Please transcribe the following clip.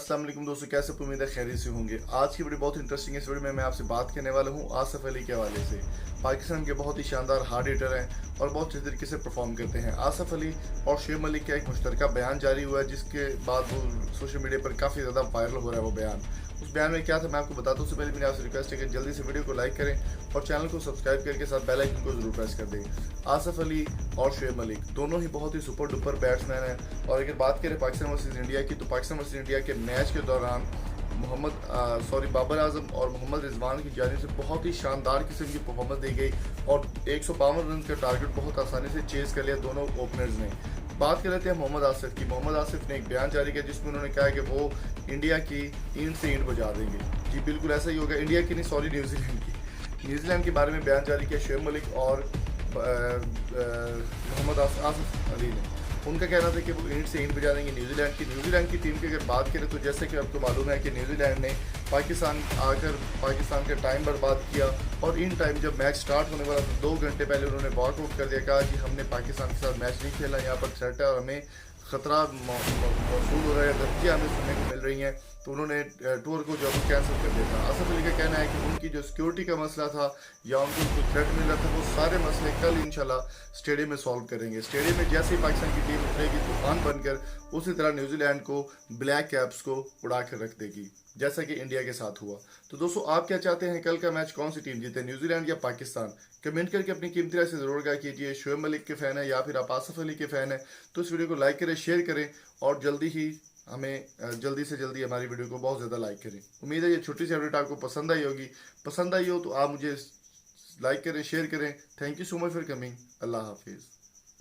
अस्सलाम वालेकुम दोस्तों, कैसे उम्मीद है खैरियत से होंगे। आज की वीडियो बहुत इंटरेस्टिंग है। इस वीडियो में मैं आपसे बात करने वाला हूँ आसिफ अली के हवाले से। पाकिस्तान के बहुत ही शानदार हार्ड हिटर हैं और बहुत अच्छे तरीके से परफॉर्म करते हैं। आसिफ अली और शुएब मलिक का एक मुश्तरका बयान जारी हुआ है, जिसके बाद वो सोशल मीडिया पर काफ़ी ज़्यादा वायरल हो रहा है वो बयान। उस बयान में क्या था मैं आपको बताता हूँ। उससे पहले मेरी आपसे रिक्वेस्ट है कि जल्दी से वीडियो को लाइक करें और चैनल को सब्सक्राइब करके साथ बेल आइकन को जरूर प्रेस कर दें। आसिफ अली और शुएब मलिक दोनों ही बहुत ही सुपर डुपर बैट्समैन हैं। और अगर बात करें पाकिस्तान वर्सेस इंडिया की, तो पाकिस्तान वर्सेस इंडिया के मैच के दौरान बाबर आजम और मोहम्मद रिजवान की जानिब से बहुत ही शानदार किस्म की परफॉर्मेंस दी गई और 152 रन का टारगेट बहुत आसानी से चेज कर लिया दोनों ओपनर्स ने। बात कर लेते हैं मोहम्मद आसिफ की। मोहम्मद आसिफ ने एक बयान जारी किया जिसमें उन्होंने कहा कि वो इंडिया की ईंट से ईंट बजा देंगे। जी बिल्कुल ऐसा ही होगा। इंडिया की नहीं, सॉरी, न्यूजीलैंड की। न्यूजीलैंड के बारे में बयान जारी किया शुएब मलिक और मोहम्मद आसिफ अली ने। उनका कहना था कि वो ईंट से ईंट बजा देंगे न्यूजीलैंड की टीम की अगर बात करें तो जैसे कि आपको मालूम है कि न्यूजीलैंड ने पाकिस्तान आकर पाकिस्तान का टाइम बर्बाद किया और इन टाइम जब मैच स्टार्ट होने वाला था 2 घंटे पहले उन्होंने वॉकआउट कर दिया। कहा कि हमने पाकिस्तान के साथ मैच नहीं खेला, यहाँ पर थ्रेट है और हमें ख़तरा मौसूल हो रहा है, धमकियाँ हमें सुनने को मिल रही हैं। तो उन्होंने टूर को जो कैंसिल कर दिया था। आसिफ अली का कहना है कि उनकी जो सिक्योरिटी का मसला था या उनको कोई थ्रेट मिल रहा था, वो सारे मसले कल इंशाल्लाह स्टेडियम में सॉल्व करेंगे। स्टेडियम में जैसे ही पाकिस्तान की टीम उतरेगी तूफान बनकर, उसी तरह न्यूजीलैंड को ब्लैक कैप्स को उड़ा कर रख देगी, जैसा कि इंडिया के साथ हुआ। तो दोस्तों, आप क्या चाहते हैं, कल का मैच कौन सी टीम जीते, न्यूजीलैंड या पाकिस्तान? कमेंट करके अपनी कीमती राय से जरूर आगाह कीजिए। शुएब मलिक के फैन है या फिर आप आसिफ अली के फैन है तो इस वीडियो को लाइक करें, शेयर करें और जल्दी से जल्दी हमारी वीडियो को बहुत ज़्यादा लाइक करें। उम्मीद है ये छोटी सी अपडेट आपको पसंद आई होगी। पसंद आई हो तो आप मुझे लाइक करें, शेयर करें। Thank you so much for coming. अल्लाह हाफिज़।